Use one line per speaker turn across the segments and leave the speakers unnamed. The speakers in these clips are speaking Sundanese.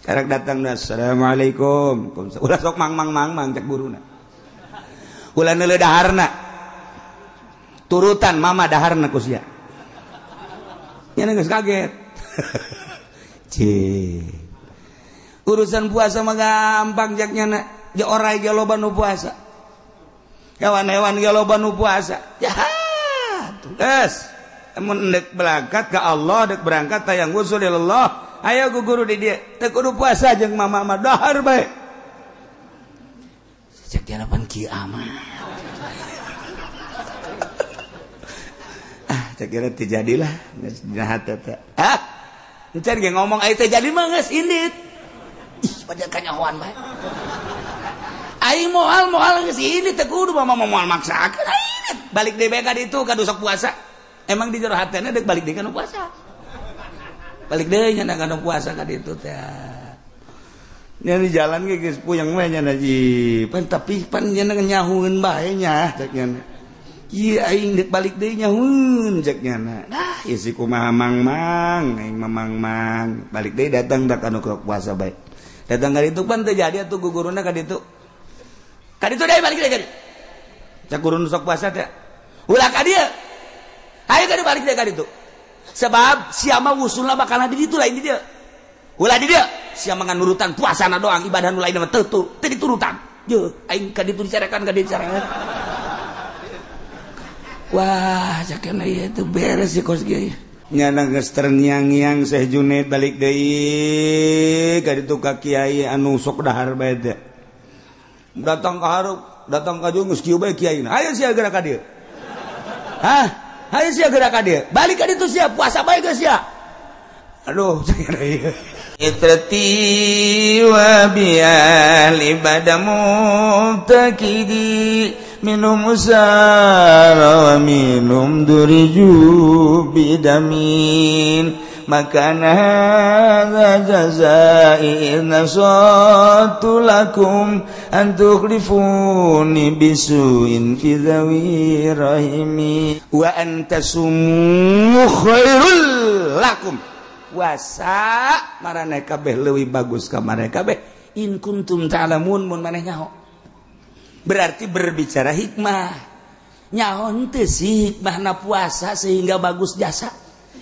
Karek datang assalamualaikum. Ulah sok mang cek buruna. Ulah neuleuh daharna. Turutan mama daharna ku sia. Nya geus kaget. Urusan puasa mah gampang jak nyana. Ya orai ge loba nu puasa. Hewan-hewan ge loba nu puasa. Jahat. Geus. Mun dek berangkat ka Allah, dek berangkat tayang wusul ilallah. Ayo guru di dia, teu kudu puasa jeung mama mah dahar bae. Cek dia pan kieu aman. Cek kira teu jadilah, geus jahat eta. Encan ge ngomong aya teh jadi mah geus indit. Ih, pada kanyahoan bae. Aing moal geus indit teu kudu mama moal maksakeun. Balik deui ka ditu ka sok puasa. Emang di jero hatena deuk balik deui ka nu puasa. Balik deh nyana kanu puasa ka ditu teh. Nya di jalan ge geus puyeng we nya ji. Pan tapi pan nyana nyahueun bae nya cek nyana. Ieu aing deuk balik deui nyahueun cek nyana. Nah, ieu si kumaha mang aing mang balik deui datang da kanu puasa bae. Datang ka ditu pan teu jadi atuh guguruna ka ditu. Ka ditu deui balik deui ka ditu. Cak gurun sok puasa teh. Ulah ka dieu. Ayo ka balik deui ka ditu. Sebab siapa wusulna bakal di ditu lain di dia. Ulah di dia. Siapa ngan nurutan puasana doang, ibadah nu lain mah teu diturutan. Jeuh, aing ka ditu dicarekan ka ditu dicarekan. Wah, sakena ieu teu beres si kos ge. Nyana geus terngiang-ngiang Syekh Junaid balik deui ka ditu ka kiai anu sok dahar bae teh. Datang ka hareup, datang ka jeung geus kieu bae kiaina. Ayo sia geura ka dieu. Hah? Ayo sia geura ka dieu. Balik ka ditu sia puasa bae geus sia. Aduh, sakena ieu. Itrati wa bi'al ibadamu takidi minum usara wa minum duriju bidamin makana hadza jazai nasatu lakum an tukhlifuni bisuin fi dhawi rahimi wa antasumu khairul lakum puasa maraneh kabeh leuwih bagus ka maraneh kabeh in kuntum ta'lamun mun maneh nyaho. Berarti berbicara hikmah. Nyaho henteu sih hikmahna puasa sehingga bagus jasa.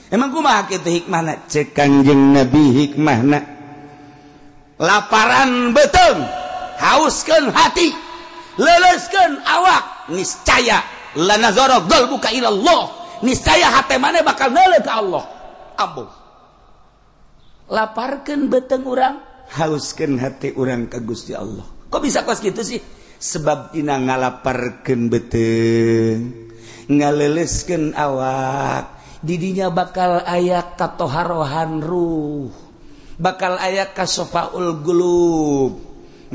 Emang kumaha kitu hikmahna? Cek Kangjeng Nabi hikmahna. Laparan beuteung, hauskeun hati, leuleuskeun awak, niscaya lanazara qalbuka ila Allah. Niscaya hate maneh bakal neuleuh ka Allah. Ambuh. Laparkeun beuteung urang, hauskeun hati urang ka Gusti Allah. Kok bisa kos gitu sih? Sebab dina ngalaparkeun beuteung, ngaleuleskeun awak, didinya bakal aya katoharohan ruh, bakal aya kasofaul qulub.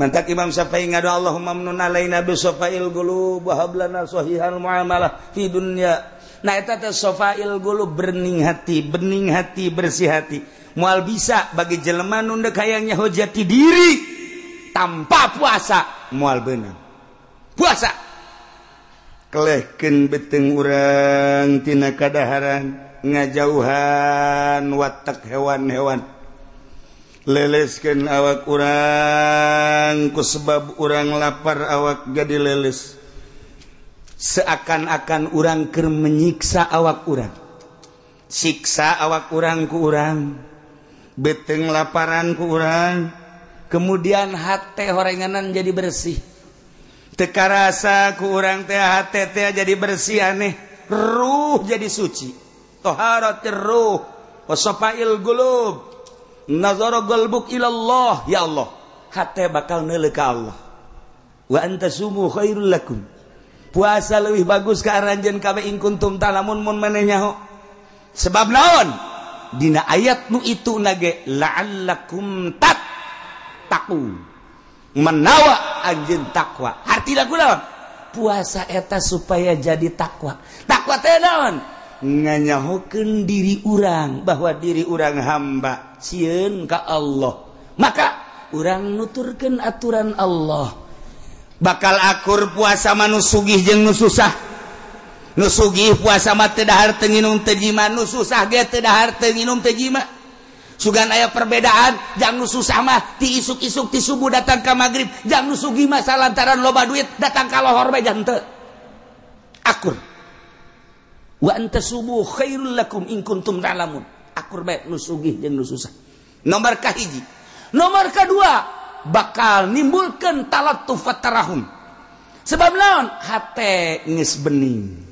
Mantak Imam Syafi'i ngadoa Allahumma mnun alaina bi sofail qulub wa hablana sahihal muamalah fi dunya. Nah eta teh sofail qulub, bening hati, bersih hati. Moal bisa bagi jelema nu deuk hayang nyaho jati diri tanpa puasa moal beunang. Puasa kelehkeun beuteung urang tina kadaharan, ngajauhan watak hewan-hewan, leleskeun awak urang ku sebab urang lapar awak jadi leles. Seakan-akan urang keur menyiksa awak urang, siksa awak urang ku urang, beuteung laparan ku urang, kemudian hate horenganan jadi bersih. Teu karasa ku urang teh hate teh jadi bersih aneh, ruh jadi suci. Taharatir ruh wa safail qulub. Nazara qalbuk ila Allah, ya Allah. Hate bakal neuleuh ka Allah. Wa antasumu khairul lakum. Puasa leuwih bagus ka aranjeun kabeh in kuntum ta'lamun mun maneh nyaho. Sebab naon? Dina ayat nu itu nage la'allakum tattaqun. Menawa anjeun takwa. Artina kunaon? Puasa eta supaya jadi takwa. Takwa teh naon? Nganyahokeun diri urang bahwa diri urang hamba sieun ka Allah. Maka urang nuturkeun aturan Allah. Bakal akur puasa manu sugih jeung nu susah. Nu sugih puasa mah teu dahar teu nginum teu jima, nu susah ge teu dahar teu nginum teu jima. Sugan aya perbedaan, jang nu susah mah ti isuk-isuk ti subuh datang ka magrib, jang nu sugih mah salantaran loba duit datang ka lohor bae jang teu. Akur. Wa anta subuh khairul lakum in kuntum ta'lamun. Akur bae nu sugih jeung nu susah. Nomor kahiji. Nomor kedua, bakal nimbulkeun talattuf wa tarahum. Sebab naon? Hate geus bening.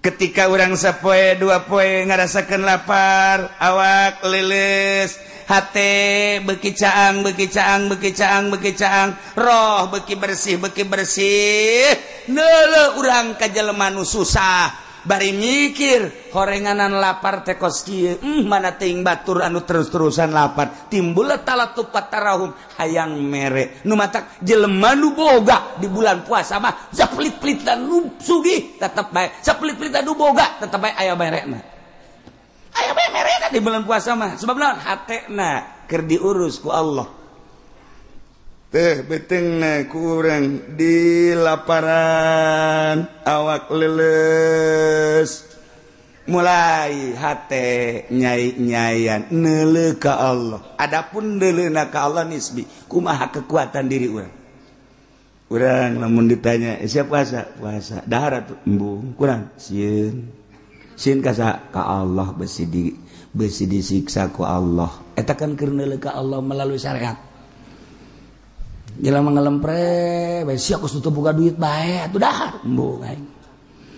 Ketika orang sapoe dua poe ngarasakeun lapar, awak leles, hate beuki caang, roh beuki bersih, neuleuh urang ka jelema nu susah. Bari mikir, horenganan lapar teh kos kieu, mana teuing batur anu terus-terusan lapar. Timbul talattuf tarahum hayang mere. Nu matak jelema nu boga di bulan puasa mah saplit-plit dan nu sugih tetep bae. Saplit-plit dan nu boga tetep bae aya merena. Aya bae merena di bulan puasa mah. Sebab naon? Hatena keur diurus ku Allah. Teh betengna kurang di laparan awak leles mulai hate nyai-nyayan neuleuh ka Allah. Adapun neuleuhna ka Allah nisbi kumaha kekuatan diri urang. Urang lamun ditanya siapa puasa dahar atuh embung kurang sieun ka Allah besi disiksa ku Allah eta kan keur neuleuh ka Allah melalui syariat. Jelema ngelempre bae sia geus teu boga duit bae atuh dahar embung aing.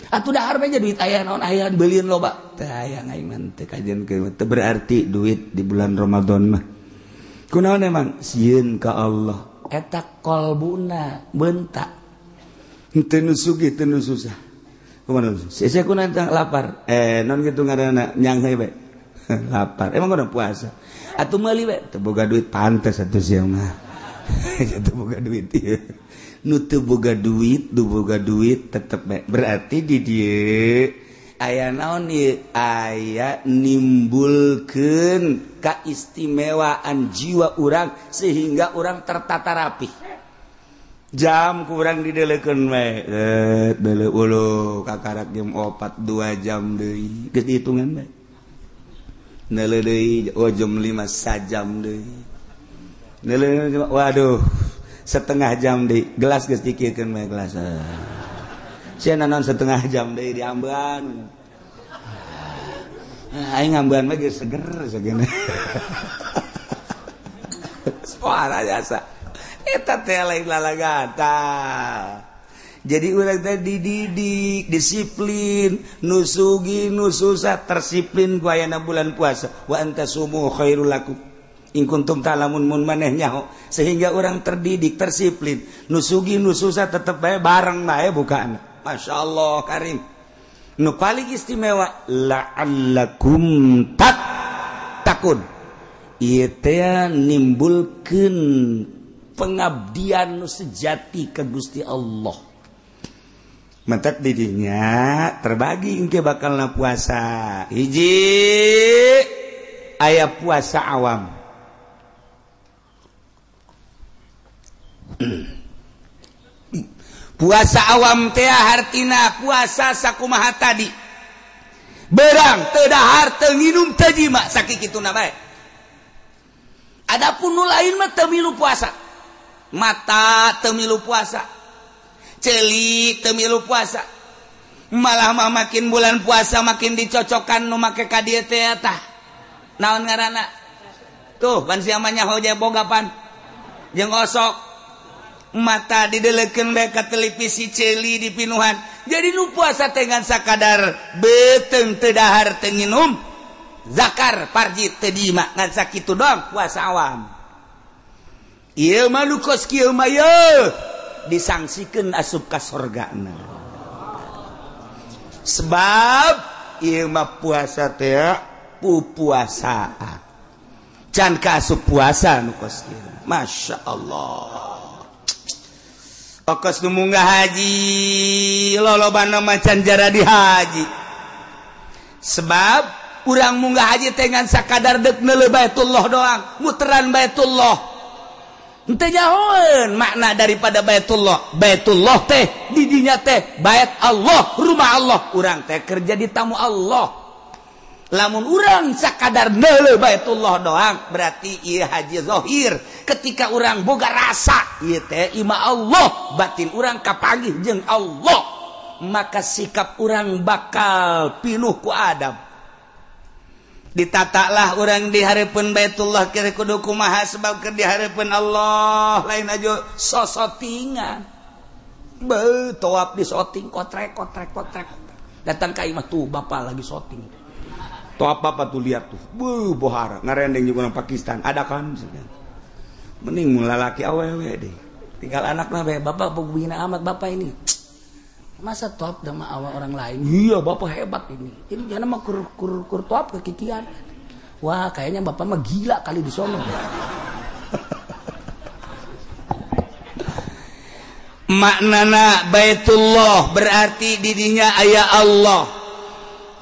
Atuh dahar bae duit aya naon aya beulieun loba teh aya aing mah teu kajenkeun teu berarti duit di bulan Ramadan mah. Kunaon emang sieun ka Allah eta qalbuna beunta. Teu nu sugih teu nu susah. Kumaha sia kunaon lapar non kitu ngaranna nyang heui bae. Lapar emang kunaon puasa. Atuh meuli bae teu boga duit pantes atuh sia mah. Teu boga duit ieu. Nu teu boga duit tetep bae. Berarti di dieu aya naon ieu? Aya nimbulkeun kaistimewaan jiwa urang sehingga urang tertata rapih. Jam kurang dideleukeun bae. Deuleu uluh kakarak jam 4 2 jam deui. Geus dihitungan bae. Neuleuh deui jam 5 sajam deui. Waduh setengah jam di gelas geus dikiekeun bae gelas. Sia naon setengah jam deui diambean. Aing ngambean mah geus seger sagena. Suara jasa. Eta teh lain lalagata. Jadi urang teh dididik, disiplin, nu sugih nu susah tersiplin ku ayana bulan puasa. Wa anta sumu khairul lakum. In kuntum ta'lamun mun maneh nyaho sehingga orang terdidik tersiplin nu sugih nu susah tetep bae bareng bae bukaan. Masyaallah karim. Nu paling istimewa la'allakum takun. Ieu teh nimbulkeun pengabdian nu sejati ka Gusti Allah. Mentak didinya terbagi engke bakalna puasa. Hiji aya puasa awam. Puasa awam teh hartina puasa sakumaha tadi berang teu dahar teu nginum teu jima sakikituna bae. Adapun nu lain mah teu milu puasa, mata teu milu puasa, ceuli teu milu puasa, malah mah makin bulan puasa makin dicocokan nu make ka dieu teh tah naon ngaranna tuh ban sia mah nyaho je bogapan jeung osok mata dideleukeun bae ka televisi ceuli di pinuhan. Jadi nu puasa teh ngan sakadar beuteung teu dahar teu nginum zakar parji teu diima ngan sakitu doang puasa awam. Ieu mah nu kos kieu mah yeuh disangsikeun asup ka sorgana. Sebab ieu mah puasa teh pupuasaan. Can ka asup puasa nu kos kieu. Masyaallah. Okos nu munggah haji lolobana macan jara di haji. Sebab urang munggah haji teh ngan sakadar deuk neuleuh Baitullah doang, muteran Baitullah. Henteu nyahoeun makna daripada Baitullah. Baitullah teh di dinya teh bait Allah, rumah Allah. Urang teh kerja di tamu Allah. Lamun urang sakadar neuleuh Baitullah doang berarti ieu haji zahir. Ketika urang boga rasa ieu teh ima Allah, batin urang kapanggih jeung Allah, maka sikap urang bakal pinuh ku adab. Ditatalah urang di hareupeun Baitullah kira kudu kumaha sebab keur di hareupeun Allah lain aja sosotingan. Beuh toap di soting kotrek. Datang ka imah tuh bapak lagi soting. Tuh apa tuh lihat tuh, bohara, ngarendeng juga orang Pakistan, ada kan? Mending mulai laki awewe deh, tinggal anak lah bapak pembina amat bapak ini, masa top sama awal orang lain? Iya bapak hebat ini jangan mah kur top kekikian, wah kayaknya bapak mah gila kali di sono. Maknana Baitullah berarti didinya aya Allah.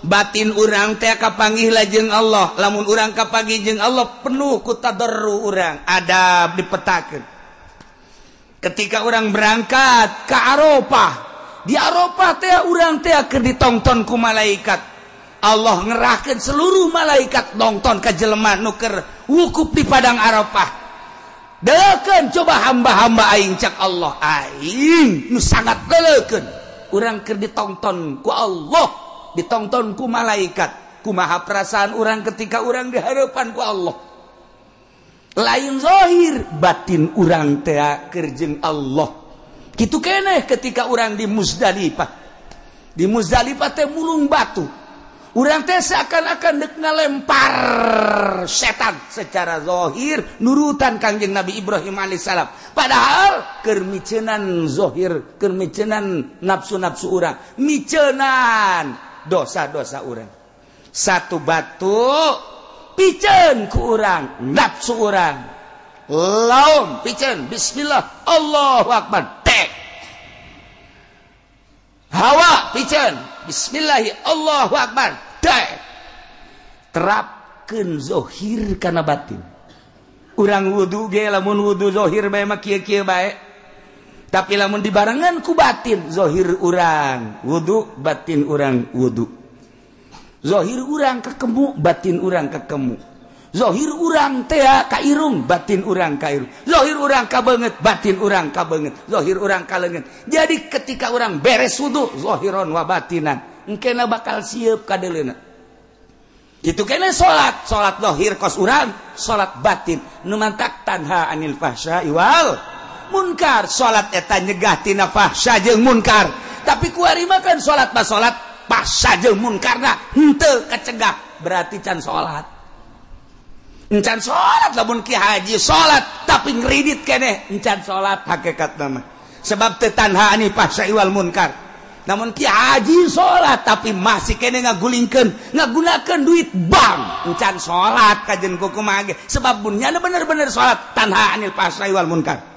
Batin urang teh kapanggih lajeng Allah, lamun urang kapanggih jeung Allah penuh ku tadarru urang, adab dipetakeun. Ketika urang berangkat ke Arafah, di Arafah teh urang teh keur ditongton ku malaikat. Allah ngerahkeun seluruh malaikat nongton ka jelema nu keur wukuf di padang Arafah. Deukeun coba hamba-hamba aing cak Allah, aing nu sangat deukeun. Urang keur ditongton ku Allah. Ditongton ku malaikat, kumaha perasaan orang ketika orang diharapan ku Allah. Lain zahir, batin orang teh kerjeng Allah. Kitu keneh ketika orang di Muzdalifah. Di Muzdalifah teh mulung batu. Orang teh seakan-akan dek ngalempar setan secara zahir nurutan Kangjeng Nabi Ibrahim alaihissalam. Padahal keur miceunnan zahir, keur miceunnan nafsu-nafsu urang, miceunnan dosa-dosa urang. Satu batu piceun ku urang, nafsu urang. Laum piceun bismillah Allahu akbar. Tek. Hawa piceun bismillah Allahu akbar. Tek. Terapkeun zahir kana batin. Urang wudu ge lamun wudu zahir bae mah kieu-kieu bae. Tapi lamun dibarengan ku batin, zahir urang wudu, batin urang wudu. Zahir urang kakemu, batin urang kakemu. Zahir urang teh ka irung, batin urang ka irung. Zahir urang ka beungeut, batin urang ka beungeut. Zahir urang ka leungeut. Jadi ketika urang beres wudu, zahiron wa batinan, engkena bakal sieup ka deuleuna. Itu kene salat zahir kos urang, salat batin nu mantak tanha anil fahsya'i wal munkar. Salat eta nyegah tina fahsya jeung munkar. Tapi kuari mah kan salat mah salat fahsya jeung munkarna henteu kacegah, berarti can salat. Encan salat lamun ki haji salat tapi ngridit keneh encan salat hakikatna mah. Sebab teu tanha anil fahsya wal munkar. Namun ki haji salat tapi masih keneh ngagulingkeun, ngagunakeun duit bank, encan salat kajen kumaha ge. Sebab bunnya bener-bener salat tanha anil fahsya wal munkar.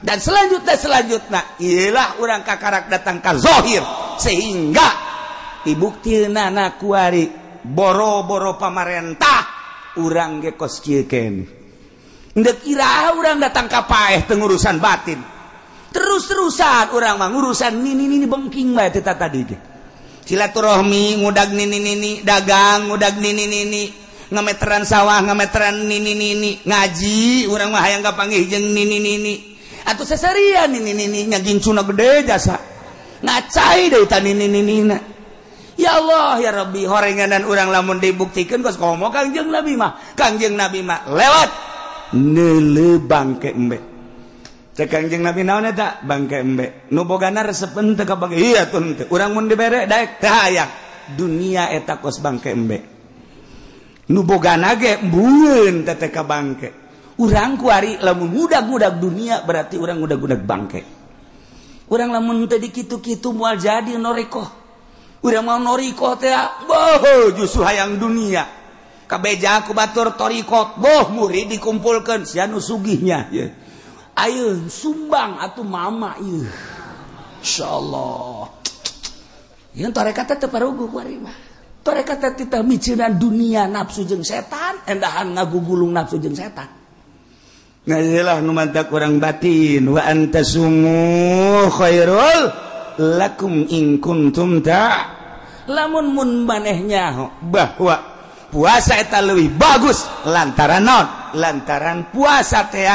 Dan selanjutnya ialah orang kakarak datang ke zahir sehingga dibuktieunan kuari boro-boro pamarentah urang ge kos kieu keneh. Endeu kira urang datang ka paeh teu ngurusan batin. Terus-terusan urang mah ngurusan nini bengking bae teh tadi ge. Silaturahmi ngudag nini dagang ngudag nini ngameteran sawah ngameteran nini ngaji urang mah hayang kapanggih jeung nini. Atau seserian ini nyagincuna gede jasa ngacai dari tani nina. Ya Allah ya Rabbi horenganan urang lamun dibuktikan kos komo Kangjeng Nabi mah lewat neuleuh bangke embe. Cek Kangjeng Nabi naon eta bangke embe nu bogana resepen teu kabage iya tuh teu urang mun dibere daek teh hayang dunia eta kos bangke embe nu bogana ge mbueun teh ka bangke. Urang kuari lamun ngudag-ngudag dunia berarti urang ngudag-ngudag bangke. Urang lamun teu dikitu-kitu moal jadi norikoh. Urang mau norikoh teh boh justru hayang dunia. Kabeja ku batur torikot boh murid dikumpulkeun sia nu sugihnya ye. Ayeuna sumbang atuh mama ieu. Insyaallah. Yen tarekat teh paruguh kuari mah. Tarekat teh miceunan dunia nafsu jeung setan, endahan ngagugulung nafsu jeung setan. Ngajilah nu mantak urang batin wa antasumu khairul lakum in kuntum lamun mun manehnya bahwa puasa eta leuwih bagus lantaran naon lantaran puasa teh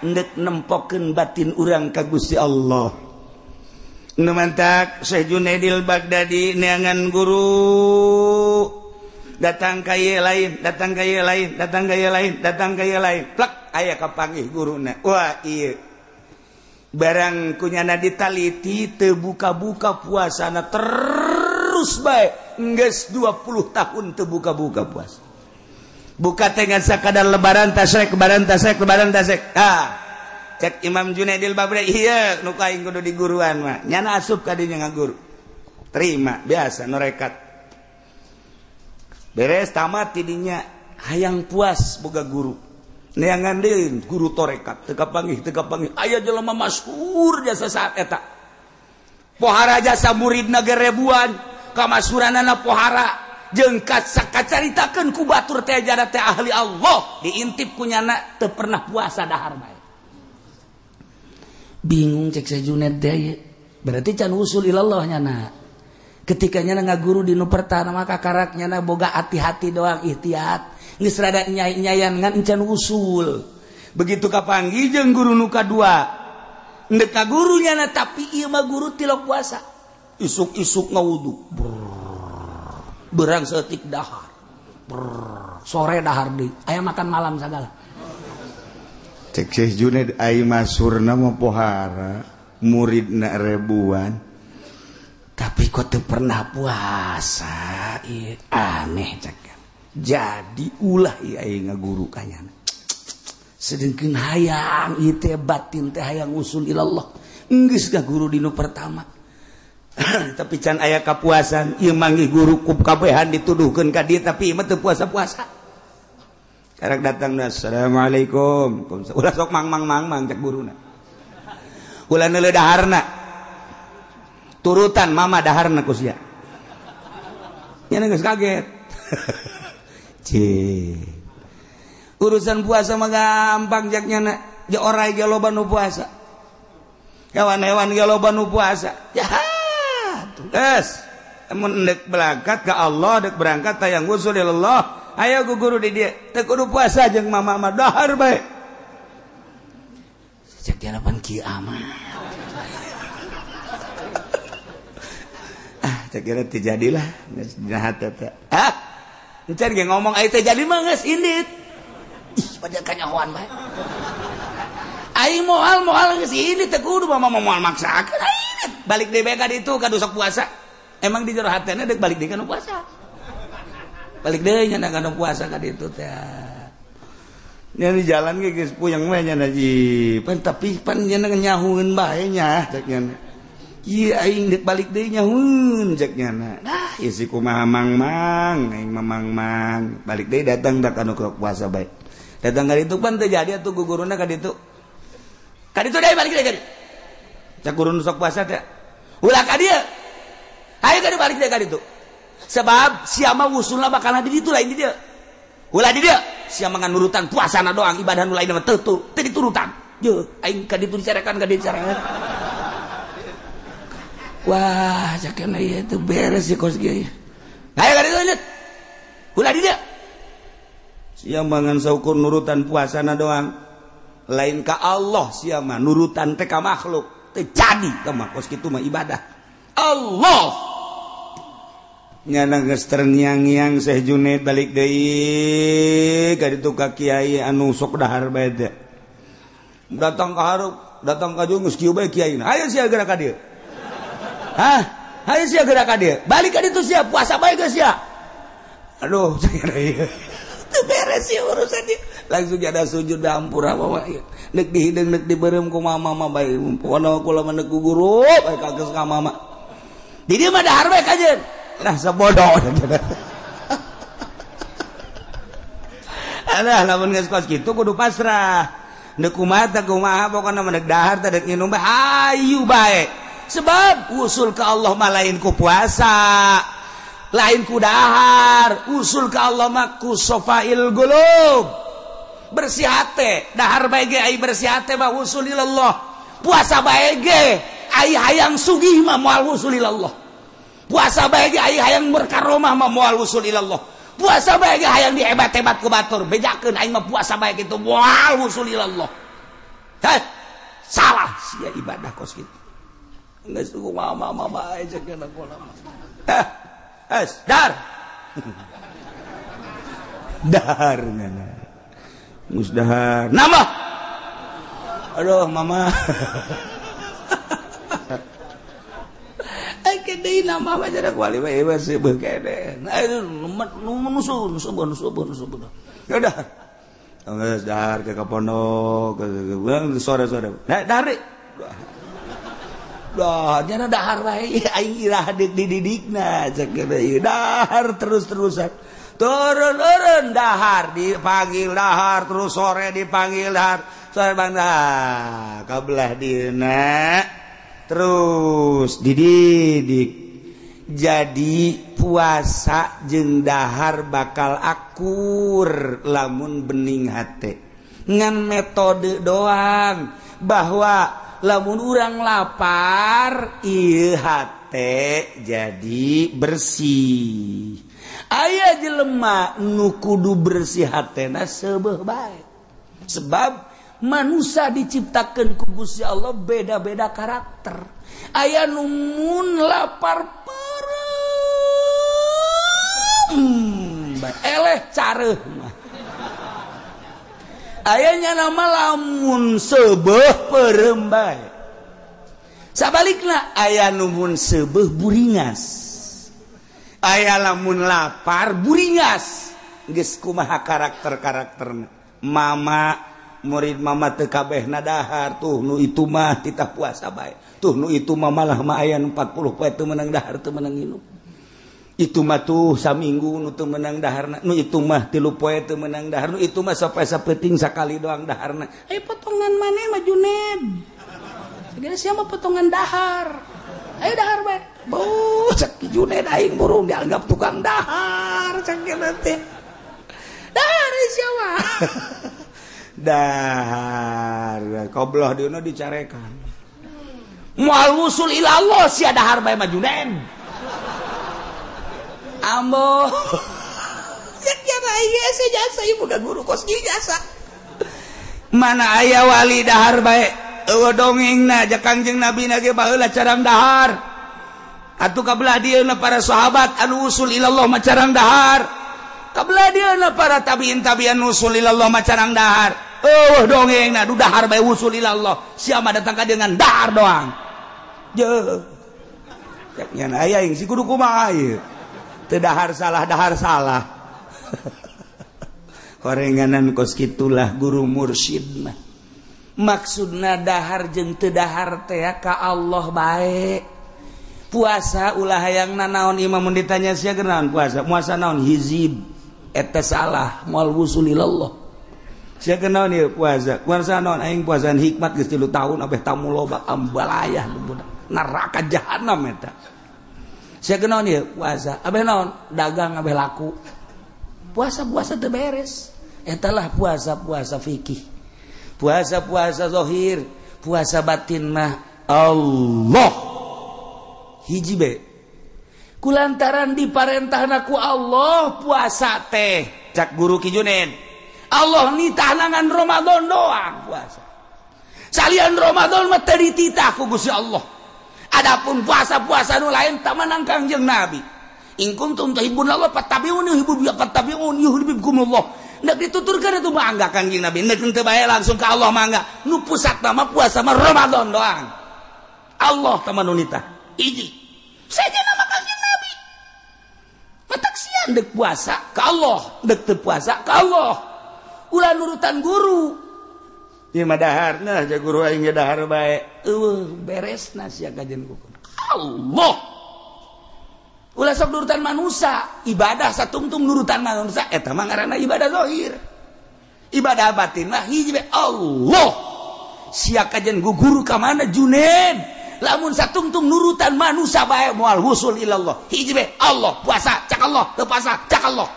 endek nempokeun batin urang ka Gusti Allah. Nu mantak Syekh Junaidil Baghdadi neangan guru datang ka ieu lain datang ka ieu lain datang ka ieu lain datang ka ieu lain plak aya kapanggih guruna wah ieu barang kunyana ditaliti teu buka-buka puasana terus bae geus 20 tahun teu buka-buka puasa buka teh ngan sakadar lebaran tasrek lebaran tasrek lebaran tasrek cek Imam Junaidil Baghdadi iya nu kaing kudu di guruan mah nyana asup ka dinya ngaguru terima biasa norekat beres tamat tidinya hayang puas boga guru neangan deui guru torekat teu kapanggih aya jelema masyhur jasa saat eta pohara jasa muridna ge ribuan kamasuranana pohara jeung kacaritakeun ku batur teh jada teh ahli Allah diintip kunyana teu pernah puasa dahar bae bingung cek Syekh Junaid teh berarti can usul ilallah nyana ketika nyana ngaguru di nu pertama kakarak nyana boga hati-hati doang ihtiyat geus rada nyai-nyayan ngan encan usul begitu kapanggih jeung guru nu kadua endek ka guru nyana tapi ieu mah guru tilok puasa isuk-isuk ngawudu berang setik dahar sore dahar deui aya makan malam sagala cek Syekh Junaid ai masurna mah pohara muridna ribuan tapi kok teu pernah puasa aneh cek jadi ulah ieu aing ngaguru ka nyana sedengkeun hayang ieu teh batin teh hayang usul ilallah geus ngaguru di nu pertama tapi can aya kapuasan ieu manggih guru ku kabehan dituduhkeun ka dieu tapi ieu mah teu puasa-puasa karek datang assalamualaikum ulah sok mang cek guruna ulah neuleuh daharna turutan mama daharna ku sia nya geus kaget urusan puasa mah gampang jak nyana je orai ge loba nu puasa hewan-hewan ge loba nu puasa geus mun endek berangkat ka Allah dek berangkat tayang usul ilallah aya guru di dia teu kudu puasa jeung mama mah dahar bae cek dia pan kieu mah cek kira teu jadilah geus jahat eta encan ge ngomong aya teh jadi mah geus indit ih pada kanyahoan bae aing moal geus indit teu kudu mama moal maksakeun aing balik deui bae ka ditu ka sok puasa emang di jero hatena deuk balik deui ka nu puasa balik deui nya kana puasa ka ditu teh nya di jalan ge geus puyeng we nya ji pan tapi pan nya nyahueun bae nya cek nya ieu aing deuk balik deui nyahueun cek nya nah ieu si kumaha mang aing mang balik deui datang da kana puasa bae datang ka ditu pan teu jadi atuh guguruna ka ditu deui balik deui cak guru sok puasa teh ulah ka dieu ayo ka balik deui ka ditu sebab siapa usulna bakalan di ditu lain di dia ulah di dia siapa ngan nurutan puasana doang ibadah nu lain mah teu diturutan je aing ka ditu dicarekan ka dieu dicarekan wah jakena ieu teu beres ya kos ge ayo ka ditu nyet ulah di dia siapa ngan saukur nurutan puasana doang lain ka Allah siapa nurutan teh ka makhluk teu jadi ka mah kos kitu mah ibadah Allah nyana geus terngiang-ngiang Syekh Junaid balik deui ka ditu ka kiai anu sok dahar bae teh datang ka hareup datang ka jeung geus kieu bae kiaina aya sia geura ka dieu aya sia geura ka dieu balik ka ditu sia puasa bae geus sia aduh teu beres ieu urusan ieu langsung ada sujud da hampura bawa ieu neuk dihideung neuk dibeureum ku mama mah bae pokona kula mah neuk ku guru bae kageus ka mama di dieu mah dahar bae kajeun nah sebodoh alah lamun geus kos kitu kudu pasrah neuk kumaha pokona mah neuk dahar teh neuk nginum bae hayu bae sebab usul ka Allah mah lain ku puasa lain ku dahar usul ka Allah mah ku safail qulub bersih hate dahar bae ge ai bersih hate mah usul ilallah puasa bae ge ai hayang sugih mah moal usul ilallah puasa bae ge hayang berkaromah mah moal usul ilallah puasa bae ge hayang dihebat-hebat ku batur bejakeun aing mah puasa bae kitu moal usul ilallah salah sia ibadah kos kitu geus ku mama bae ceuk na ulama dar dahar ngana musdahar nama aduh mama kede nama baca dak wali we seueuh kede nusu ya udah geus dahar ke pondok sore-sore dari dah nya dahar wae aing irah dididikna cek dahar terus-terusan turun dahar dipanggil dahar terus sore dipanggil dahar sore bangda kabelah dina terus dididik jadi puasa jeung dahar bakal akur lamun bening hate ngan metode doang bahwa lamun urang lapar ieu hate jadi bersih aya jelema nu kudu bersih hatena seubeuh bae sebab manusia diciptakeun ku Gusti Allah beda-beda karakter aya nu mun lapar perem eleh careuh mah aya nya nama lamun seubeuh perem bae sabalikna aya nu mun seubeuh buringas aya lamun lapar buringas geus kumaha karakter-karakterna mama murid mama teu kabehna dahar tuh nu itu mah titah puasa bae tuh nu itu mah malah mah aya 40 poe teu meunang dahar teu meunang nginum itu mah tuh saminggu nu teu meunang daharna nu itu mah 3 poe teu meunang dahar nu itu mah sapoe sapeuting sakali doang daharna potongan maneh mah Juned segala sia mah potongan dahar ayo dahar bae beuh cek Juned aing burung dianggap tukang dahar cek teh dahar sia mah dahar kobloh dieuna dicarekan moal wusul ilallah sia dahar bae mah Juned ambo ya aing geus jasa ibu ka guru kos jasa mana aya wali dahar bae eueuh dongengna jak Kangjeng Nabi na ge baheula carang dahar atuh kabelah dieuna para sahabat anu wusul ilallah mah carang dahar kabelah dieuna para tabiin wusul ilallah mah carang dahar dongengna du dahar bae wusul ilallah sia mah datang ka dengan dahar doang jeuh cek nya aya aing si kudu kumaha ieu teu dahar salah korenganan kos kitulah guru mursyid mah maksudna dahar jeung teu dahar teh ka Allah bae puasa ulah hayang naon imam mun ditanya sia geus puasa naon hizib eta salah moal wusul ilallah sia geus naon ieu puasa naon aing puasaan hikmat geus 3 tahun abeh tamu loba ambalayah neraka jahanam eta sia geus naon ieu puasa abeh naon dagang abeh laku puasa teu beres eta lah puasa fikih puasa zahir puasa batin mah Allah hiji be kulantaran diparentahna ku Allah puasa teh cak guru Ki Juned Allah nitah ngan Ramadan doang puasa salian Ramadan mah teu dititah ku Gusti Allah adapun puasa-puasa nu lain tah manang Kangjeng Nabi in kuntum tuhibbunallah fattabi'uni yuhibbukumullah ndak dituturkeun atuh mangga Kangjeng Nabi ndak teu bae langsung ka Allah mangga nu pusatna mah puasa mah Ramadan doang Allah tah nu nitah hiji saja nama Kangjeng Nabi matak sian dek puasa ka Allah dek teu puasa ka Allah ulah nurutan guru ieu mah daharna ja guru aing ge dahar bae beresna sia kajen kuku Allah ulah sok nurutan manusia ibadah satungtung nurutan manusia eta mah ngaranna ibadah zahir ibadah batin mah hiji bae Allah sia kajen guru ka mana Juned lamun satungtung nurutan manusia bae moal wusul ilallah hiji bae Allah puasa cak Allah teu puasa cak Allah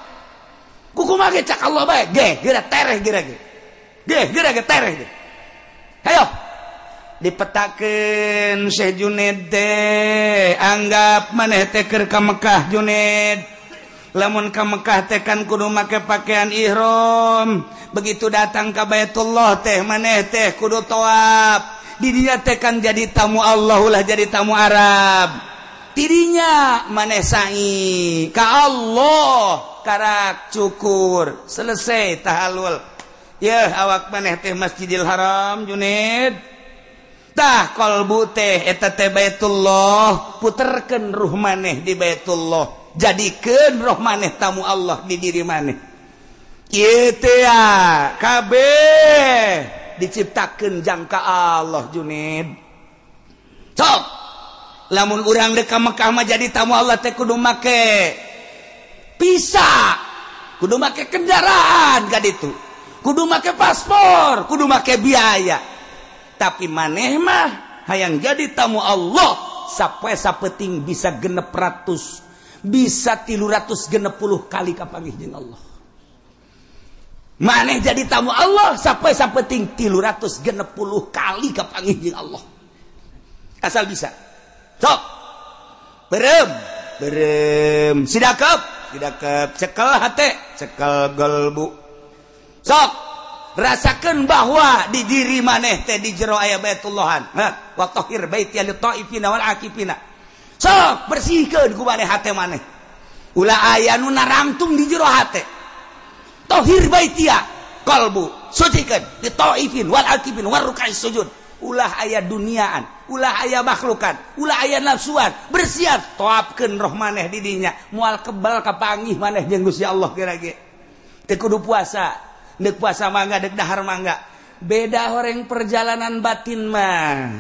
kukumaha ge cak Allah bae ge geura tereh geura ge tereh ge hayo dipetakeun Syekh Junaid teh anggap maneh teh keur ka Mekah Junaid lamun ka Mekah teh kan kudu make pakaian ihram begitu datang ka Baitullah teh maneh teh kudu tawaf di dinya teh kan jadi tamu Allah ulah jadi tamu Arab tidinya maneh sa'i ka Allah karak cukur selesai tahallul ya awak maneh teh Masjidil Haram Junaid tah qalbu teh eta teh Baitullah puterkeun ruh maneh di Baitullah jadikeun roh maneh tamu Allah di diri maneh ieu teh kabeh diciptakeun jangka Allah Junaid sok lamun urang deuk ka Mekah mah jadi tamu Allah teh kudu make visa kudu make kendaraan ka ditu kudu make paspor kudu make biaya tapi maneh mah hayang jadi tamu Allah sapoe sapeting bisa 600 bisa 360 kali kapanggih jeung Allah maneh jadi tamu Allah sapoe sapeting 360 kali kapanggih jeung Allah asal bisa sok berem sidakep cekel hate cekel golbu sok rasakan bahwa di diri maneh teh di jero aya Baitullahan wa tahhir baiti lil taifina wal akifina sok bersihkeun ku maneh hate maneh ulah aya nu narangtung di jero hate tahhir baitia qalbu sucikeun li taifin wal akifin war ruk'is sujud ulah aya duniaan ulah aya makhlukan ulah aya nafsuan bersihan toapkeun roh maneh di dinya moal kebal kapanggih maneh jeung Gusti Allah kira-kira teu kudu puasa dek puasa mangga dek dahar mangga beda horeng perjalanan batin mah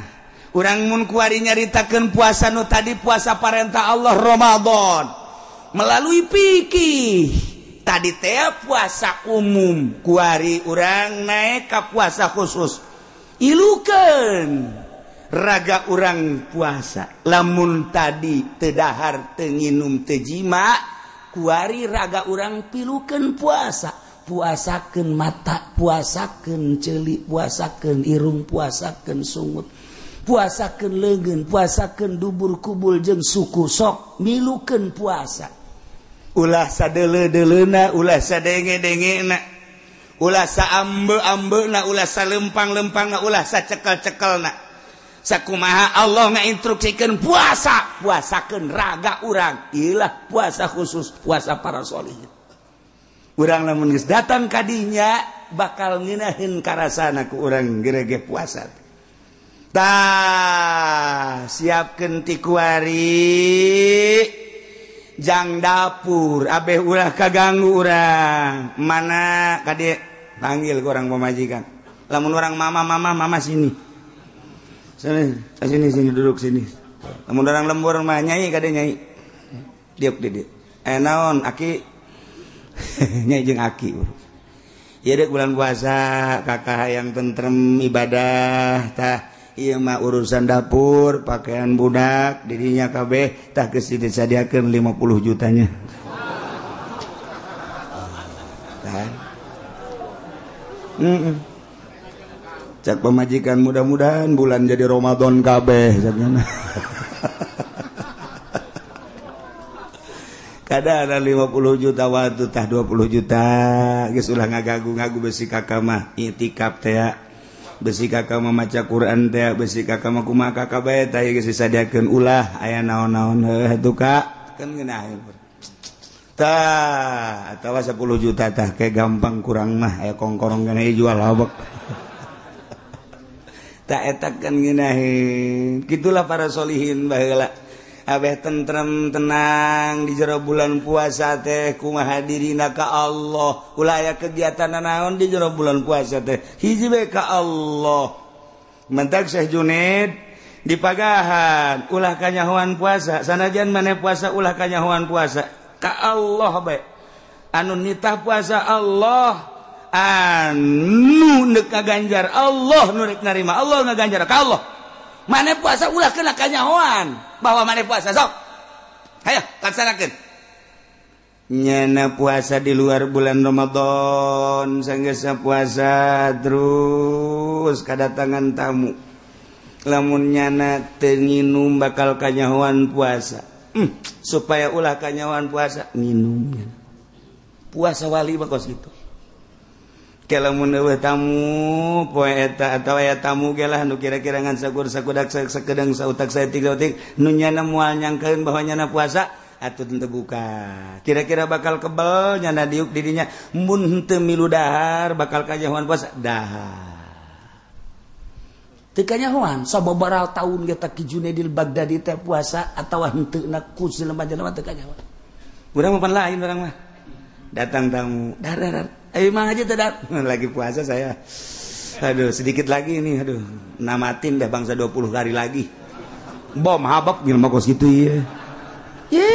urang mun kuari nyaritakeun puasa nu tadi puasa parentah Allah Ramadan melalui fikih tadi teh puasa umum kuari urang naik ka puasa khusus ilukeun raga urang puasa lamun tadi teu dahar teu nginum teu jima kuari raga urang pilukeun puasa puasakeun mata puasakeun ceuli puasakeun irung puasakeun sungut puasakeun leungeun puasakeun dubur kubul jeung suku sok milukeun puasa ulah sadeuleu-deuleuna ulah sadenge-dengena ulah saambe-ambeuna ulah salempang-lempangna ulah sacekel-cekelna sakumaha Allah ngainstruksikeun puasa puasakeun raga urang ieulah puasa khusus puasa para sholihin urang lamun geus datang kadinya bakal ngeunaheun karasana ku urang gerege puasa tah siapkeun ti kuari jang dapur abeh ulah kaganggu urang mana kade panggil ku urang pamajikan lamun urang mama sini sini duduk sini lamun urang lembur mah nyai kade nyai diuk di naon aki nyai jeung aki ieu deuk bulan puasa kakak yang tentrem ibadah tah ieu mah urusan dapur pakaian budak dirinya kabeh tah geus disadiakeun 50 jutanya tah cak pemajikan mudah-mudahan bulan jadi Ramadan kabeh sakna kada ada 50 juta waktu tah 20 juta geus ulah ngagagu-ngagu besi kakak mah itikaf teh besi kakak mah maca Quran teh besi kakak mah kumaha kakak bae tah geus disadiakeun ulah aya naon-naon heuh Kak kan ngeunah tah atawa 10 juta tah kayak gampang kurang mah aya kongkorong kana jual habek tah eta kan ngeunaheun kitulah para sholihin baheula abeh tentrem tenang di jero bulan puasa teh kumaha dirina ka Allah ulah aya kegiatan naon di jero bulan puasa teh hiji bae ka Allah mentak Syekh Junaid di pagahan ulah kanyahoan puasa sanajan maneh puasa ulah kanyahoan puasa ka Allah bae anu nitah puasa Allah anu neuk ngaganjar Allah nu rek narima Allah ngaganjar ka Allah maneh puasa ulah kena kanyahoan bahwa maneh puasa sok hayo laksanakeun nyana puasa di luar bulan Ramadan sanggeus puasa terus kadatangan tamu lamun nyana teu nginum bakal kanyahoan puasa. Supaya ulah kanyahoan puasa nginum. Puasa wali bakos gitu. Lamun eueuh tamu poe eta atawa aya tamu ge lah nu kira-kira ngan sakur-sakudak sakedeng sautak saeutik-sautik nu nyana moal nyangkeun bahwa nyana puasa atuh teu buka. Kira-kira bakal kebel nyana diuk di dinya mun henteu milu dahar bakal kanyahoan puasa dahar. Teu kanyahoan sababaraha taun ge tak Ki Junaidil Baghdadi teh puasa atawa henteu na ku jelema jelema teu kanyahoan. Urang mah pan lain urang mah. Datang tamu, dar. Emang aja tidak lagi puasa saya. Aduh, sedikit lagi nih, aduh. Namatin dah bangsa 20 hari lagi. Bom habab gil mah kos gitu ya. Ye,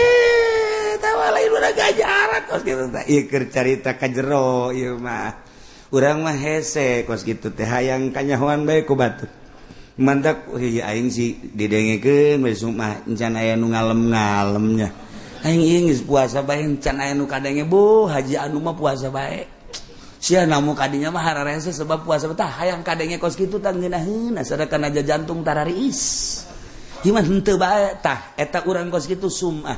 tawa lain udah gajaran kos gitu teh. Ieu carita ka jero ieu mah. Urang mah hese kos gitu teh hayang kanyahoan bae ku batur. Mantak aing si didengekeun besok mah encan aya nu ngalem-ngalemnya. Aing ieu geus puasa bae encan aya nu kadenge bu haji anu mah puasa bae. Sia namu kadinya mah hararese sebab puasa tah hayang kadenge kos kitu tah ngeunaheun asadakan aja jantung tarariis. Iman henteu bae tah eta urang kos kitu sumah.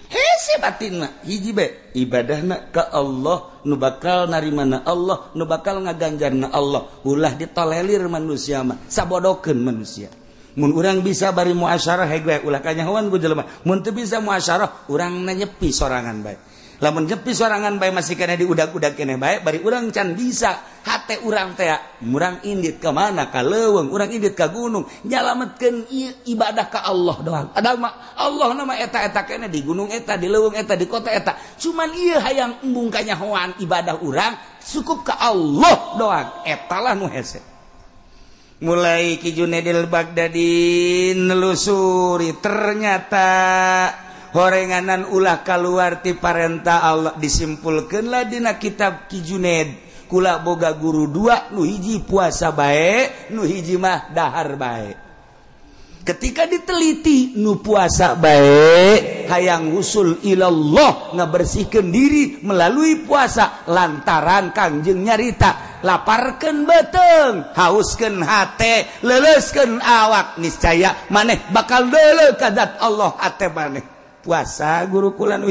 Hese batin mah hiji bae ibadahna ka Allah nu bakal narimana Allah nu bakal ngaganjarna Allah ulah ditolelir manusia mah sabodokeun manusia. Mun urang bisa bari muasyarah hege ulah kanyahoan ku jelema. Mun teu bisa muasyarah urang nyepi sorangan bae. Lamun nyepi sorangan bae masih kena diudag-udag keneh bae bari urang can bisa hate urang teh urang indit ka mana ka leuweung urang indit ka gunung nyalametkeun ibadah ka Allah doang. Padahal mah Allah nama eta-eta keneh di gunung eta di leuweung eta di kota eta. Cuman ieu hayang embung kanyahoan ibadah urang cukup ka Allah doang. Eta lah nu hese. Mulai Ki Junaidil Baghdadi nelusuri ternyata horenganan ulah kaluar ti parentah Allah disimpulkeunlah dina kitab Ki Junaid kula boga guru dua nu hiji puasa bae nu hiji mah dahar bae. Ketika diteliti nu puasa bae hayang usul ilallah ngabersihkeun diri melalui puasa lantaran Kangjeng nyarita laparkeun beuteung hauskeun hate leuleuskeun awak niscaya maneh bakal deuleu ka zat Allah hate maneh. Puasa guru kula nu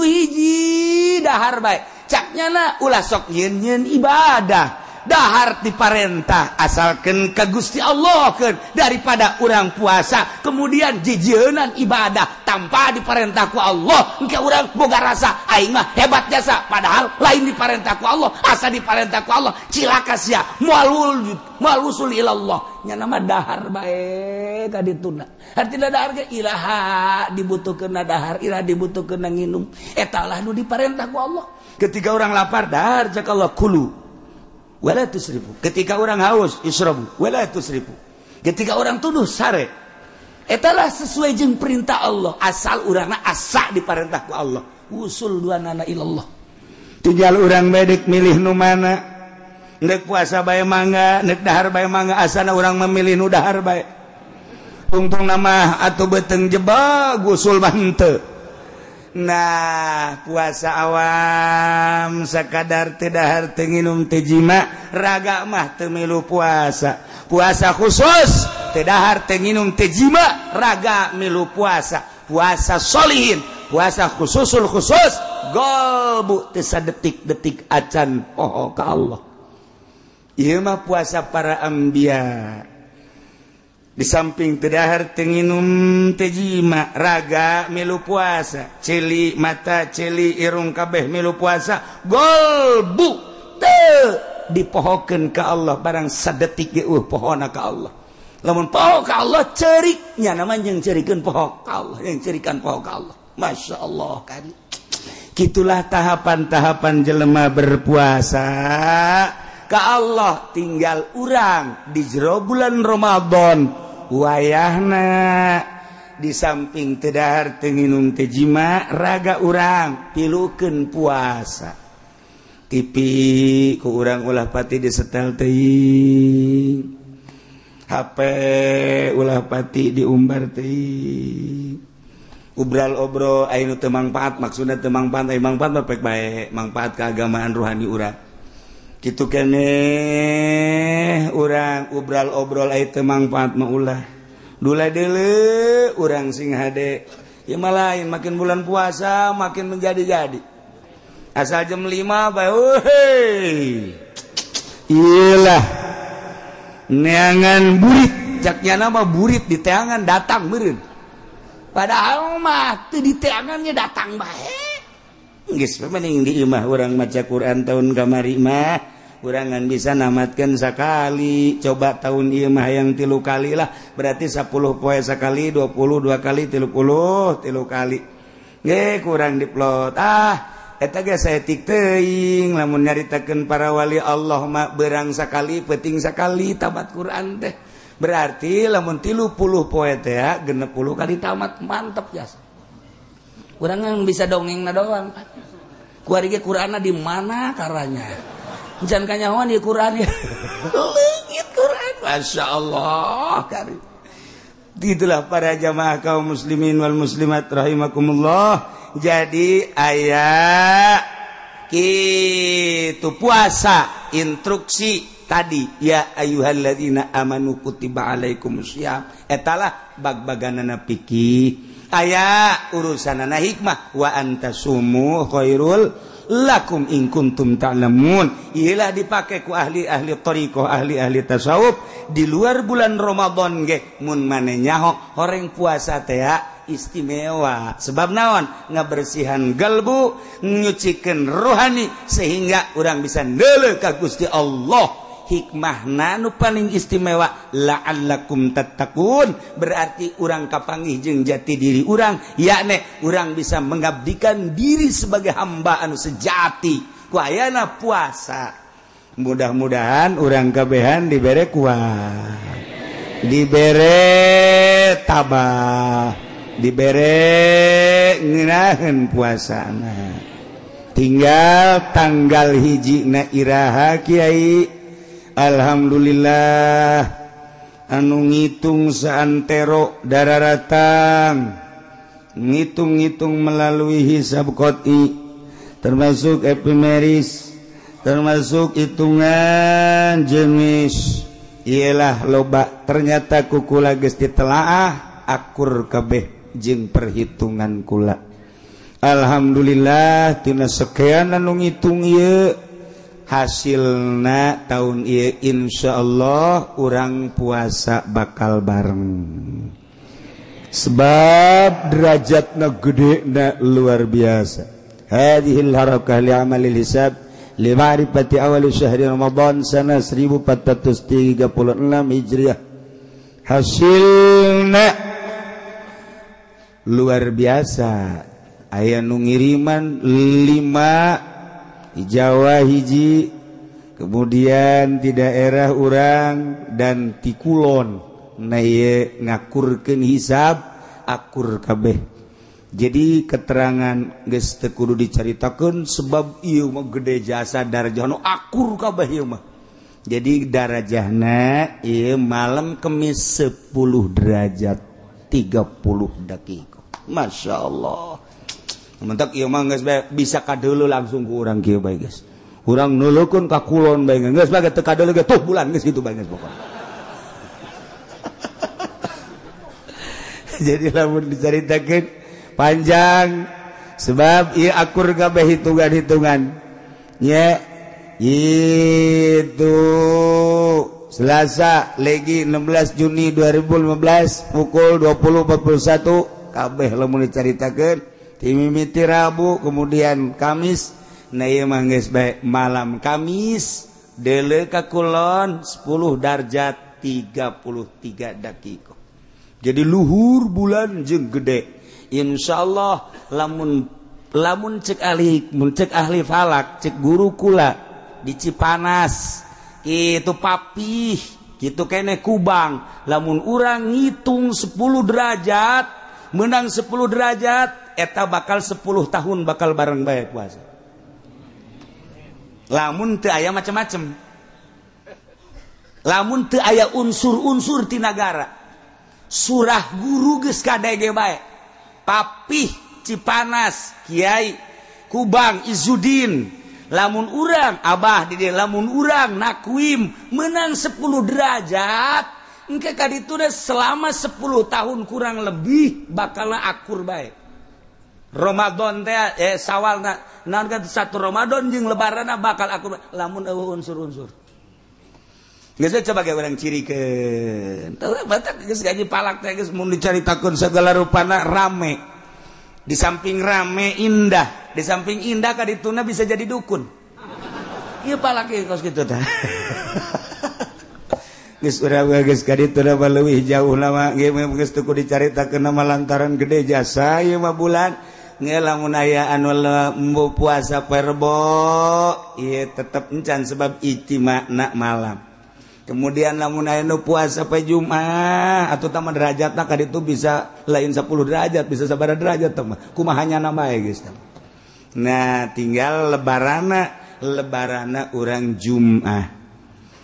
hiji dahar bae caknyana ulah sok nyeun-nyeun ibadah dahar diparentah asalkeun ka Gusti Allah keun daripada urang puasa kemudian jijeunan ibadah tanpa diparentah ku Allah engke urang boga rasa aing mah hebat jasa padahal lain diparentah ku Allah asa diparentah ku Allah cilaka sia moal usul ilallah nya nama dahar bae ka dituna artina dahar ge ilaha dibutuhkeunna dahar iraha dibutuhkeunna nginum eta lah nu diparentah ku Allah ketika urang lapar dahar cak Allah kulu wala tusrifu ketika orang haus israbu wala tusrifu ketika orang tuduh sare etalah sesuai jeung perintah Allah asal urangna asa diparentah ku Allah usul duanana ilallah tinggal urang bedek milih nu mana neuk puasa bae mangga neuk dahar bae mangga asana urang memilih nu dahar bae tungtung nama atuh beuteung jebag usul mah henteu. Nah puasa awam sakadar teu dahar teu nginum teu jima raga mah teu milu puasa. Puasa khusus teu dahar teu nginum teu jima raga milu puasa. Puasa solihin puasa khususul khusus golbu teu sadetik-detik acan poho ka Allah. Ieu mah puasa para anbiya. Di samping teu dahar teu nginum teu jima raga milu puasa celi mata celi irung kabeh milu puasa golbu teu dipohokeun ka Allah barang sadetik ge pohona ka Allah lamun poho ka Allah ceurik nya nama jeung ceurikeun poho ka Allah yang ceurikan poho ka Allah masyaallah kan kitulah tahapan-tahapan jelema berpuasa ka Allah tinggal urang di jero bulan Ramadan wayahna di samping teu dahar teu nginum teu jima raga urang pilukeun puasa TV ku urang ulah pati disetel teuing HP ulah pati diumbar teuing ubral obrol aya nu teu mangpaat maksudna teu mangpaat aya mangpaat pek bae mangpaat keagamaan rohani urang kitu keneh urang urang ubral-obrol itu manfaat maulah dula dele urang sing hade ya lain makin bulan puasa makin menjadi-jadi asal jam 5 bae iyalah neangan burit caknya nama burit di teangan datang meureun padahal mah teu di teangannya datang bae geus mending di imah urang maca Quran tahun kamari mah urangan bisa namatkan sekali coba tahun ieu mah yang 3 kali lah berarti 10 poe sekali 22 kali 30 kali ge kurang diplot eta ge saeutik teuing lamun nyaritakeun para wali Allah mah beurang sakali peuting sakali tamat Quran teh berarti lamun 30 poe teh 60 kali tamat mantep jas urangan bisa dongengna doang kuari ge Qur'anna di mana karanya jangan kanyawan ya Quran ya leungit Quran Masya Allah karim itulah para jamaah kaum muslimin wal muslimat rahimakumullah jadi ayat kitu puasa instruksi tadi ya ayyuhalladzina amanu kutiba alaikumusiyam etalah bag-baganana fikih aya urusanana hikmah wa antasumu khairul lakum in kuntum ta'lamun ialah dipakai ku ahli-ahli thariqah ahli-ahli tasawuf di luar bulan Ramadan ge mun maneh nyaho horeng puasa teh istimewa sebab naon ngabersihan galbu nyucikeun rohani sehingga urang bisa neuleuh ka Gusti Allah hikmahna nu paling istimewa la'allakum tattaqun berarti urang kapanggih jeung jati diri urang yakni urang bisa mengabdikan diri sebagai hamba anu sejati ku ayana puasa mudah-mudahan urang kabehan dibere kuat dibere tabah dibere ngeunaheun puasana tinggal tanggal hijina iraha kiai alhamdulillah anu ngitung saantero dararatang ngitung-ngitung melalui hisab qot'i termasuk epimeris termasuk hitungan jenis ialah loba ternyata kukula geus ditelaah akur kabeh jeung perhitungan kula alhamdulillah tina sekian anu ngitung ieu hasilna tahun ieu insyaallah urang puasa bakal bareng sebab derajatna gedena luar biasa hadhil harakah li amalil hisab li ma'rifati awal syahri ramadan sana 1436 hijriah hasilna luar biasa aya nu ngiriman 5 di Jawa hiji kemudian di daerah urang dan di kulon na ieu ngakurkeun hisab akur kabeh jadi keterangan geus teu kudu dicaritakeun sebab ieu mah gede jasa darajahna akur kabeh ieu mah jadi darajahna ieu malam Kemis 10 derajat 30 detik Masya Allah mentak ieu mah geus bisa kadeuleu langsung ku urang kieu bae geus. Urang nuleukeun ka kulon bae geus bae teu kadeuleu ge tuh bulan geus kitu bae geus pokona. Jadi lamun dicaritakeun panjang sebab ieu akur kabeh hitungan-hitungan. Nya itu Selasa legi 16 Juni 2015 pukul 20.41 kabeh lamun dicaritakeun timimiti Rabu kemudian Kamis na ieu mah geus bae malam Kamis deuleu ka kulon 10 darjat 33 detik jadi luhur bulan jeung gede insyaallah lamun cek ahli falak cek guru kula di Cipanas kitu papih kitu keneh Kubang lamun urang ngitung 10 derajat menang 10 derajat eta bakal 10 tahun bakal bareng bae puasa lamun teu aya macam-macam lamun teu aya unsur-unsur ti nagara surah guru geus kadege bae papih Cipanas Kiai Kubang Izudin lamun urang Abah di lamun urang nakwim menang 10 derajat engke kaditu selama 10 tahun kurang lebih bakal akur baik Ramadan teh Sawal naon kan 1 Ramadan jeung lebaran bakal akur lamun eueuh unsur-unsur geus coba ge urang cirikeun teu batak geus gaji palak teh geus mun dicaritakeun segala rupana rame. Di samping rame indah, di samping indah kadituna bisa jadi dukun. Ieu palaki kos kitu tah. Geus urang geus kadituna mah leuwih jauh nama ge geus teu dicaritakeun nama lantaran gede jasa ieu mah bulan. Nge lamun aya anu lembu puasa perbo, ieu tetep encan sebab ijtima'na malam. Kemudian lamun aya nu puasa poe Jumat atuh tah derajatna kaditu bisa lain 10 derajat bisa sabaraha derajat tah mah kumahanya nama ya geus. Nah tinggal lebarana urang Jumat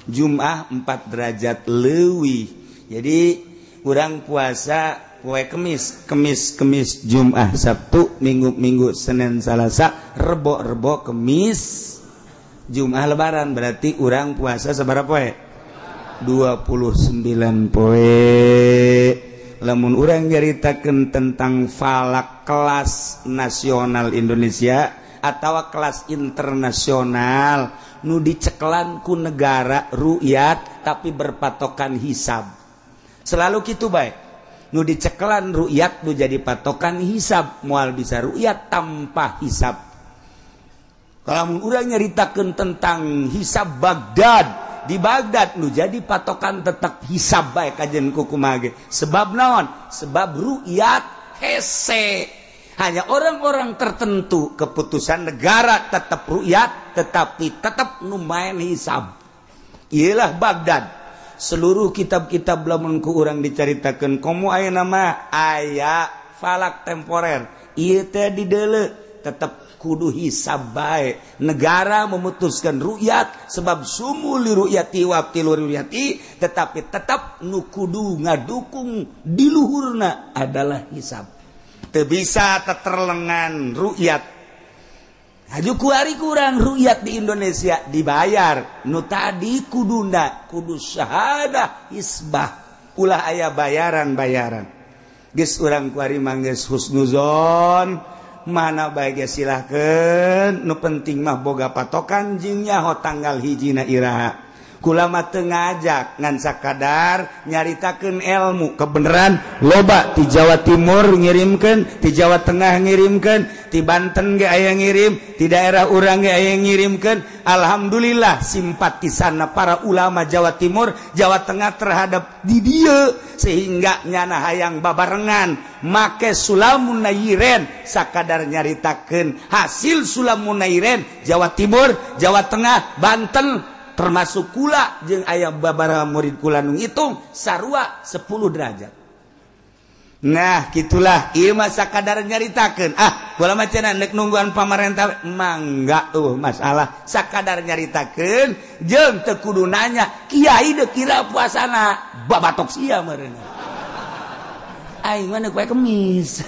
4 derajat leuwih jadi urang puasa poe Kemis Jumat Sabtu Minggu Senin Salasa Rebo Kemis Jumat lebaran berarti urang puasa sabaraha poe 29 poe lamun urang nyaritakeun tentang falak kelas nasional Indonesia atawa kelas internasional nu diceklan ku negara ru'yat tapi berpatokan hisab selalu kitu bae nu diceklan ru'yat nu jadi patokan hisab moal bisa ru'yat tanpa hisab lamun urang nyaritakeun tentang hisab Baghdad di Baghdad nu jadi patokan tetap hisab bae kajen kumaha ge sebab naon sebab ru'yat hese hanya orang-orang tertentu keputusan negara tetap ru'yat tetapi tetap nu main hisab ialah Baghdad seluruh kitab-kitab lamun ku urang dicaritakeun komo aya nama aya falak temporer ieu teh di deuleu tetap kudu hisab bae negara memutuskan ru'yat sebab sumuli ru'yati wa tilu ru'yati tetapi tetap nu kudu ngadukung di luhurna adalah hisab teu bisa teterlengan ru'yat aju kuari kurang ru'yat di Indonesia dibayar nu tadi kuduna kudu syahadah hisbah ulah aya bayaran geus urang kuari manggeus husnuzon mana baik silahkan nu penting mah boga patokan jeung nyaho tanggal hijina iraha kula mah teu ngajak ngan sakadar nyaritakeun ilmu kebenaran loba ti Jawa Timur ngirimkeun ti Jawa Tengah ngirimkeun ti Banten ge aya ngirim ti daerah urang ge aya ngirimkeun alhamdulillah simpatisanna para ulama Jawa Timur Jawa Tengah terhadap di dieu sehingga nyana hayang babarengan make Sulamun Nairen sakadar nyaritakeun hasil Sulamun Nairen Jawa Timur Jawa Tengah Banten termasuk kula jeung aya babaraha murid kula nu ngitung sarua 10 derajat. Nah, gitulah ieu mah sakadar nyaritakeun. Kula mah cenah neuk nungguan pamarentah mangga masalah sakadar nyaritakeun jeung teu kudu nanya kiai deuk kira puasana babatok sia meureun. Aing mah neuk poe Kemis.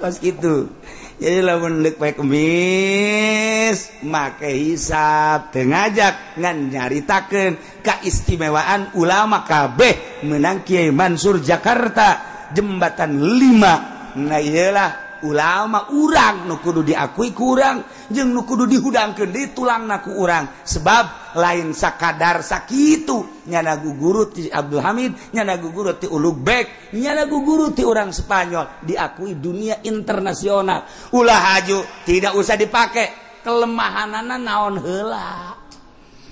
Pas gitu. Jadi lamun deuk poe Kemis make hisab teu ngajak ngan nyaritakeun kaistimewaan ulama kabeh meunang Kiai Mansur Jakarta jembatan 5 nah iyalah ulama urang nu kudu diakui ku urang jeung nu kudu dihudangkeun di tulangna ku urang sebab lain sakadar sakitu nyana guguru ti Abdul Hamid nyana guguru ti Ulug Bek nyana guguru ti urang Spanyol diakui dunia internasional ulah haju tidak usah dipake kelemahanana naon heula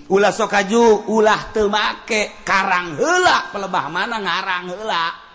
ulah sok haju ulah teu make karang heula pelebah mana ngarang heula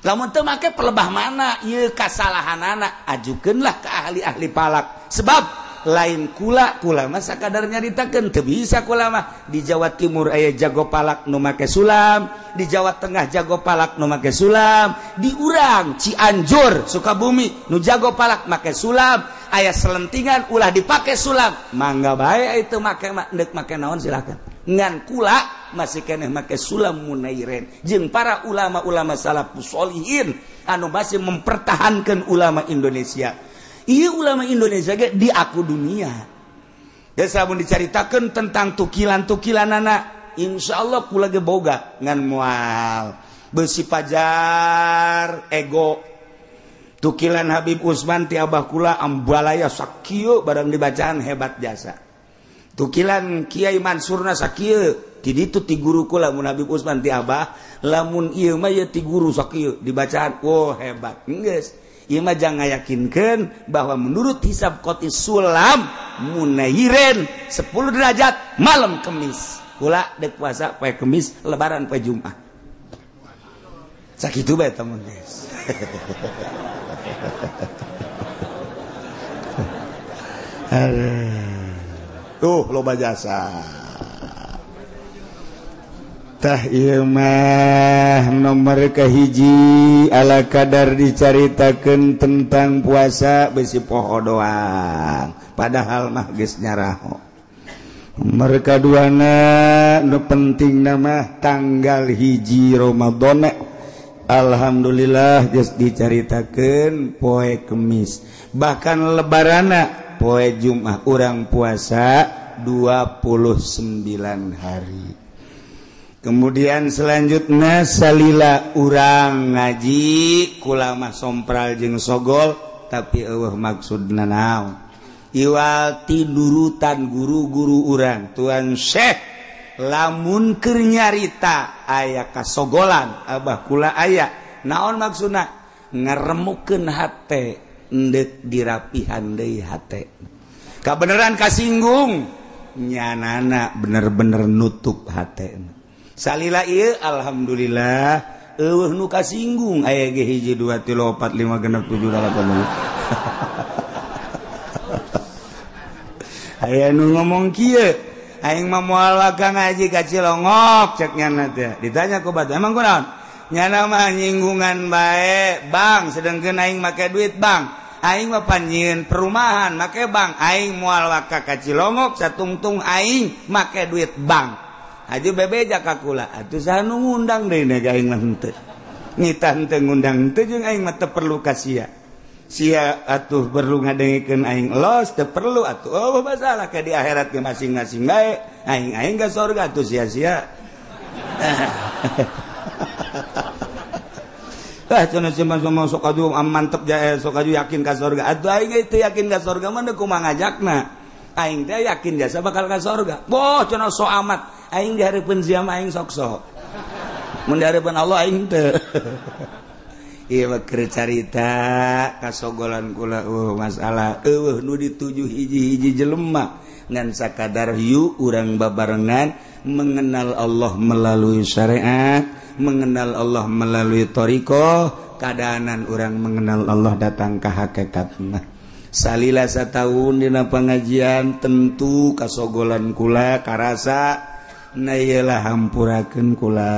lamun teu make pelebah mana ieu kasalahanana ajukeunlah ka ahli-ahli palak sebab lain kula mah sakadar nyaritakeun teu bisa kula mah di Jawa Timur aya jago palak nu make sulam di Jawa Tengah jago palak nu make sulam di urang Cianjur Sukabumi nu jago palak make sulam aya selentingan ulah dipake sulam mangga bae itu make deuk make naon silakan ngan kula masih keneh make sulam munairen jeung para ulama-ulama salafus sholihin anu masih mempertahankan ulama Indonesia Iya ulama Indonesia ge di aku dunia. Ya sabun dicaritakeun tentang tukilan-tukilan anak, insyaallah kula ge boga ngan moal besi pajar ego. Tukilan Habib Usman ti abah kula ambalaya sakieu barang dibacaan hebat jasa. Tukilan Kiai Mansurna sakieu ti ditu ti guru kula mun Habib Usman ti abah, lamun ieu mah ye ti guru sakieu dibacaan oh hebat. Geus. Ieu mah jangan yakinkeun bahwa menurut hisab Qotis Sulam munairen 10 derajat malam Kemis. Kula dek puasa poe Kemis, lebaran poe Jumat. Sakitu bae temen geus. Tuh loba jasa. Tah ieu mah nomor kahiji ala kadar dicaritakeun tentang puasa besi poho doang. Padahal mah geus nyaraho. Nomor kaduana nu penting nama tanggal hiji Ramadan. Alhamdulillah geus dicaritakeun poe Kemis. Bahkan lebarana poe Jumat urang puasa 29 hari. Kemudian selanjutnya salila urang ngaji kula mah sompral jeung sogol tapi eueuh maksudna naon. Iwal tidurutan guru-guru urang Tuan Syekh lamun keur nyarita aya kasogolan abah kula aya naon maksudna ngaremukeun hate endek dirapihan deui hate kabeneran kasinggung nyanana bener-bener nutup hate salila ieu alhamdulillah eueuh nu kasinggung aya ge 1 2 3 4 5 6 7 8 aya nu ngomong kieu aing mah moal waka ngaji ka Cilongok cek nyana teh ditanya ku batu emang kunaon nyana mah nyinggungan bae bang sedengkeun aing make duit bang aing mah panjieun perumahan make bang aing moal waka ka Cilongok satungtung aing make duit bang aju bebeja ka kula atuh saha nu ngundang deui na aing mah henteu ngitah henteu ngundang teu jeung aing mah teu perlu ka sia atuh perlu ngadengikeun aing los teu perlu atuh oh masalah ka di akhirat ge masing-masing bae aing ka surga atuh sia-sia cenah cuma sok aju mantep sok aju yakin ka surga atuh aing teu yakin ka surga mah kumaha ngajakna aing teh yakin jasa bakal ka surga boh cenah so amat aing di hareupeun sia mah aing sok-sok mun di hareupeun Allah aing teu ieu mah keur carita kasogolan kula masalah eueuh nu dituju hiji-hiji jelema ngan sakadar yu urang babarengan mengenal Allah melalui syariat, mengenal Allah melalui thariqah, kadaanan urang mengenal Allah datang ka hakikatna. Salila sataun dina pangajian tentu kasogolan kula karasa na iyalah hampurakeun kula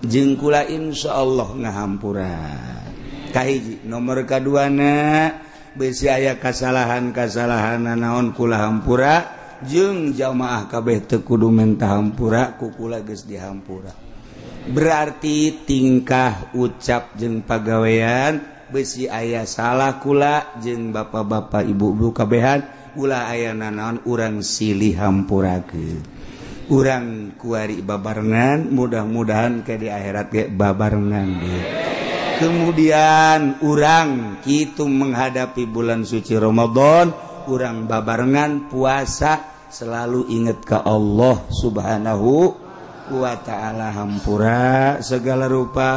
jeung kula insyaallah ngahampuran. Kahiji nomor kaduana bisi aya kasalahan-kasalahan naon kula hampura jeung jamaah kabeh teu kudu menta hampura ku kula geus dihampura. Berarti tingkah ucap jeung pagawean bisi aya salah kula jeung bapak-bapak ibu-ibu kabehan ulah aya naon urang silih hampurakeun. Urang kuari babarengan mudah-mudahan ke di akhirat ge babarengan dia. Kemudian urang kitu menghadapi bulan suci Ramadan urang babarengan puasa selalu ingat ke Allah Subhanahu wa ta'ala hampura segala rupa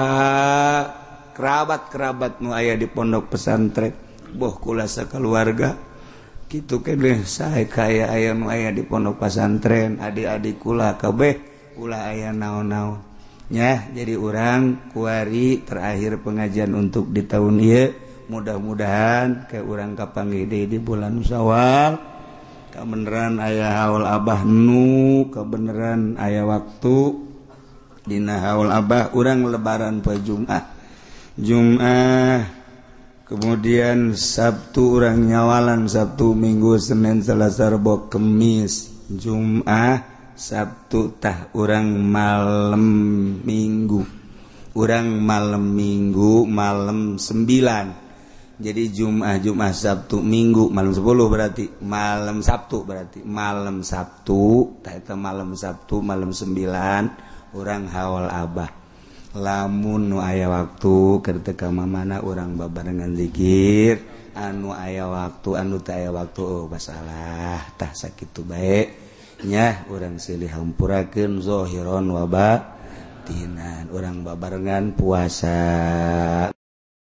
kerabat-kerabat nu aya di pondok pesantren boh kula sakeluarga kitu keneh sae kaya aya nu aya di pondok pesantren adik-adik kula kabeh kula aya naon-naon nya jadi urang kuari terakhir pengajian untuk di tahun ieu mudah-mudahan ke urang kapanggih deui di bulan Syawal kabeneran aya haul abah nu kabeneran aya waktu dina haul abah urang lebaran poe Jumat kemudian Sabtu orang nyawalan Sabtu Minggu Senin Selasa Rabu Kemis Jumat Sabtu tah orang malam Minggu malam 9 jadi Jumat Sabtu Minggu malam 10 berarti malam Sabtu malam Sabtu malam 9 orang hawal Abah lamun nu aya waktu keur teu ka mamana urang babarengan zikir anu aya waktu anu teu aya waktu masalah tah sakitu bae nya urang silih hampurakeun zahiron wa batinan urang babarengan puasa.